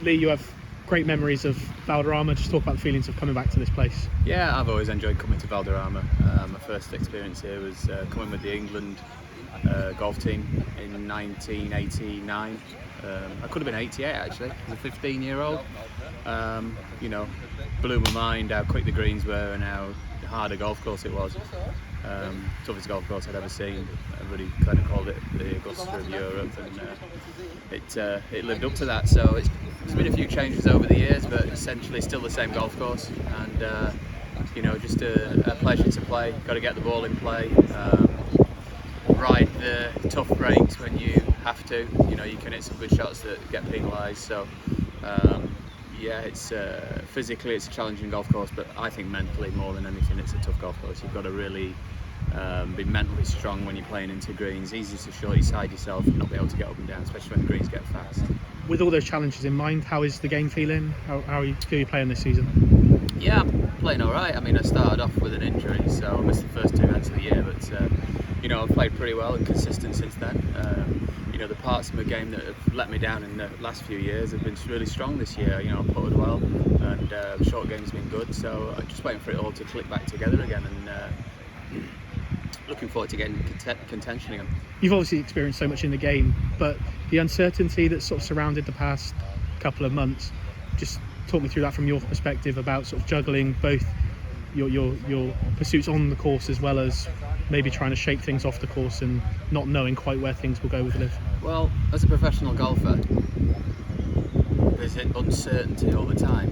Lee, you have great memories of Valderrama. Just talk about the feelings of coming back to this place. Yeah, I've always enjoyed coming to Valderrama. My first experience here was coming with the England golf team in 1989. I could have been 88 actually, as a 15-year-old. Blew my mind how quick the greens were and how hard a golf course it was. Toughest golf course I'd ever seen. Everybody kind of called it the Augusta of Europe, and it lived up to that. So there's been a few changes over the years, but essentially still the same golf course. And just a pleasure to play. Got to get the ball in play. Ride the tough breaks when you have to. You can hit some good shots that get penalised. So it's physically it's a challenging golf course, but I think mentally more than anything it's a tough golf course. You've got to really be mentally strong when you're playing into greens. Easy to shorty side yourself and not be able to get up and down, especially when the greens get fast. With all those challenges in mind, how is the game feeling? How feel you playing this season? Yeah, I'm playing all right. I mean, I started off with an injury, so I missed the first 2 events of the year, but I've played pretty well and consistent since then. The parts of my game that have let me down in the last few years have been really strong this year. I've putted well, and the short game's been good, so I'm just waiting for it all to click back together again, and looking forward to getting contention again. You've obviously experienced so much in the game, but the uncertainty that sort of surrounded the past couple of months, just talk me through that from your perspective about sort of juggling both your pursuits on the course as well as maybe trying to shake things off the course and not knowing quite where things will go with LIV. Well, as a professional golfer, there's uncertainty all the time.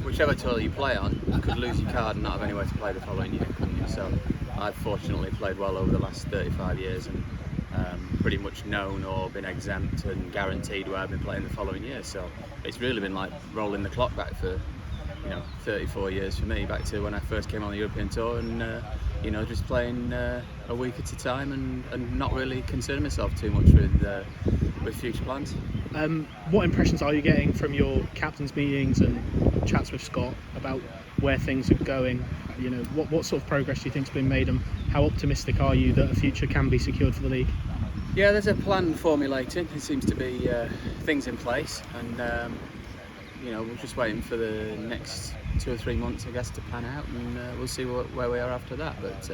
Whichever tour you play on, you could lose your card and not have anywhere to play the following year, couldn't you? So I've fortunately played well over the last 35 years and pretty much known or been exempt and guaranteed where I've been playing the following year. So it's really been like rolling the clock back for 34 years for me, back to when I first came on the European Tour, and just playing a week at a time and not really concerning myself too much with future plans. What impressions are you getting from your captain's meetings and chats with Scott about where things are going? What sort of progress do you think's been made, and how optimistic are you that a future can be secured for the league? Yeah, there's a plan formulating. There seems to be things in place, and we're just waiting for the next 2 or 3 months, I guess, to pan out, and we'll see where we are after that. But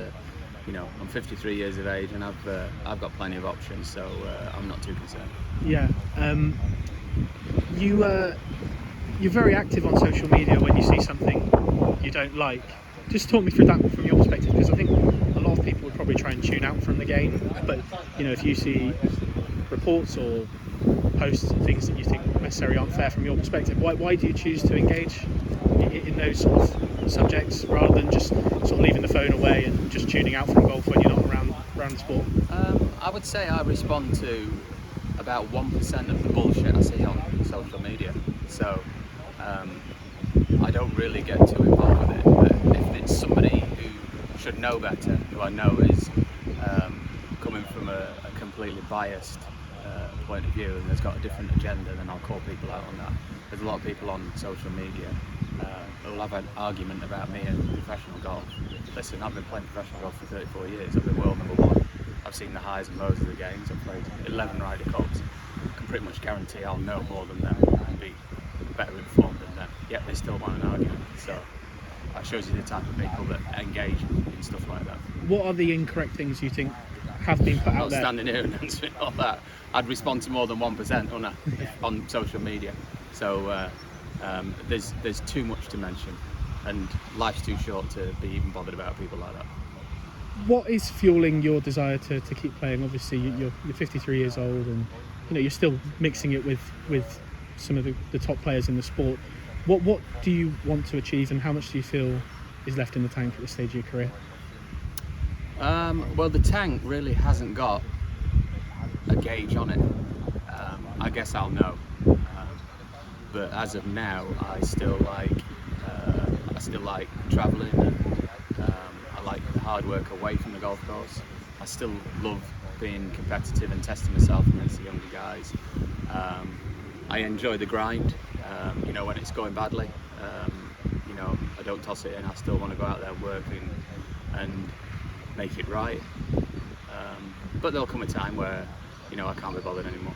I'm 53 years of age, and I've got plenty of options, so I'm not too concerned. Yeah, you're very active on social media when you see something you don't like. Just talk me through that from your perspective, because I think a lot of people would probably try and tune out from the game, but if you see reports or posts and things that you think necessarily aren't fair from your perspective, why do you choose to engage in those sort of subjects rather than just sort of leaving the phone away and just tuning out from golf when you're not around the sport? I would say I respond to about 1% of the bullshit I see on social media, so I don't really get too involved with it. But if it's somebody who should know better, who I know is coming from a completely biased point of view and has got a different agenda, then I'll call people out on that. There's a lot of people on social media who'll have an argument about me and professional golf. Listen, I've been playing professional golf for 34 years. I've been world #1. I've seen the highs and lows of the games. I've played 11 Ryder Cups. I can pretty much guarantee I'll know more than them and be better informed than them. Yet they still want an argument. So that shows you the type of people that engage in stuff like that. What are the incorrect things you think have been put out there? I'm not standing here and answering all that. I'd respond to more than 1%, wouldn't I, on social media. So there's too much to mention, and life's too short to be even bothered about people like that. What is fueling your desire to keep playing? Obviously, you're 53 years old, and you're still mixing it with some of the top players in the sport. What do you want to achieve, and how much do you feel is left in the tank at this stage of your career? Well, the tank really hasn't got a gauge on it. I guess I'll know. But as of now, I still like travelling. And, I like the hard work away from the golf course. I still love being competitive and testing myself against the younger guys. I enjoy the grind. When it's going badly, I don't toss it in. I still want to go out there working and make it right. But there'll come a time where I can't be bothered anymore.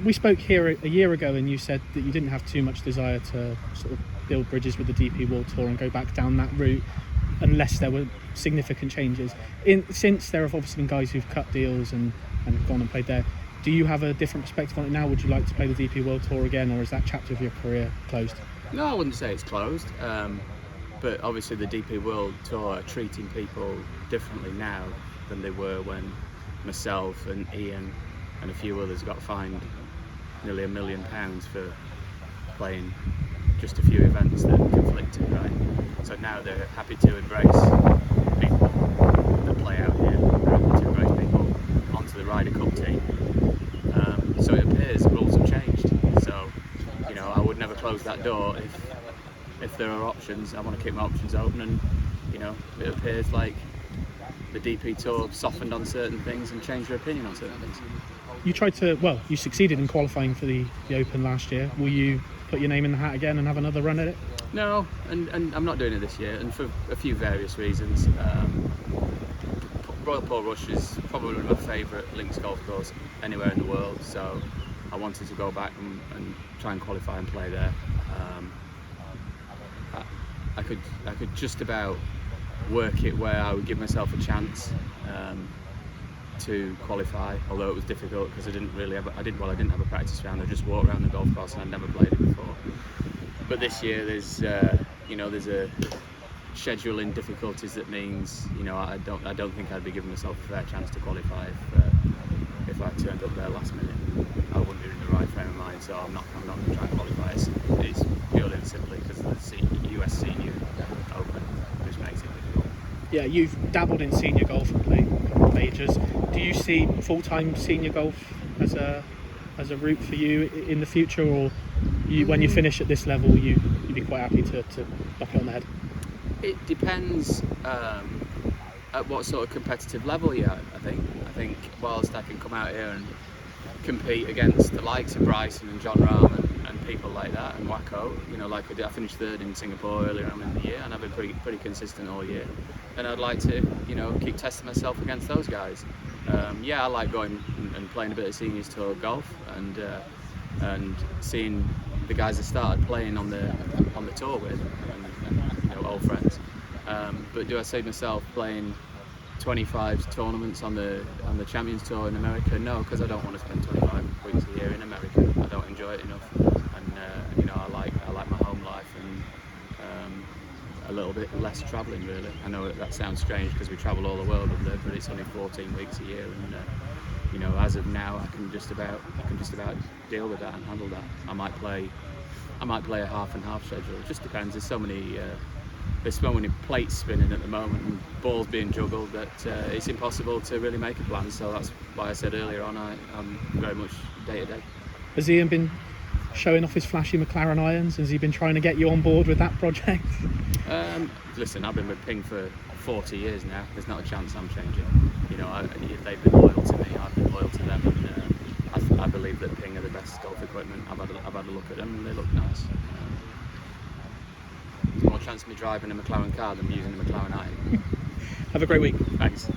We spoke here a year ago, and you said that you didn't have too much desire to sort of build bridges with the DP World Tour and go back down that route unless there were significant changes. Since there have obviously been guys who've cut deals and gone and played there, do you have a different perspective on it now? Would you like to play the DP World Tour again, or is that chapter of your career closed? No, I wouldn't say it's closed. But obviously the DP World Tour are treating people differently now than they were when myself and Ian and a few others got fined nearly £1 million for playing just a few events that conflicted, right? So now they're happy to embrace people that play out here. They're happy to embrace people onto the Ryder Cup team. So it appears the rules have changed. So, you know, I would never close that door if there are options. I want to keep my options open, and you know, it appears like the DP Tour softened on certain things and changed their opinion on certain things. You succeeded in qualifying for the Open last year. Will you put your name in the hat again and have another run at it? No, and I'm not doing it this year, and for a few various reasons. Royal Portrush is probably my favourite links golf course anywhere in the world, so I wanted to go back and try and qualify and play there. I could just about work it where I would give myself a chance to qualify, although it was difficult because I didn't have a practice round. I just walked around the golf course and I'd never played it before. But this year there's a scheduling difficulties that means, you know, I don't think I'd be giving myself a fair chance to qualify if I turned up there last minute. I wouldn't be in the right frame of mind, so I'm not going to try and qualify. It's purely and simply because of the US Senior Open, which makes it difficult. Yeah, you've dabbled in senior golf and played a couple of majors. Do you see full-time senior golf as a route for you in the future, or when you finish at this level, you'd be quite happy to knock it on the head? It depends at what sort of competitive level you're at. I think whilst I can come out here and compete against the likes of Bryson and John Rahm and people like that, and Wacko, you know, like I did. I finished third in Singapore earlier on in the year, and I've been pretty consistent all year. And I'd like to, you know, keep testing myself against those guys. I like going and playing a bit of seniors tour golf and seeing the guys I started playing on the tour with, and you know, old friends. But do I see myself playing 25 tournaments on the Champions Tour in America? No, because I don't want to spend 25 weeks a year in America. I don't enjoy it enough, and you know, I like my home life and a little bit less travelling, really. I know that sounds strange because we travel all the world up there, but it's only 14 weeks a year, and you know, as of now, I can just about deal with that and handle that. I might play a half and half schedule. It just depends. There's so many plates spinning at the moment and balls being juggled that it's impossible to really make a plan. So that's why I said earlier on, I'm very much day to day. Has Ian been showing off his flashy McLaren irons? Has he been trying to get you on board with that project? Listen, I've been with Ping for 40 years now. There's not a chance I'm changing. You know, they've been loyal to me. I've been loyal to them, and I believe that Ping are the best golf equipment. I've had a look at them, and they look nice. There's more chance of me driving a McLaren car than using a McLaren iron. Have a great week. Thanks.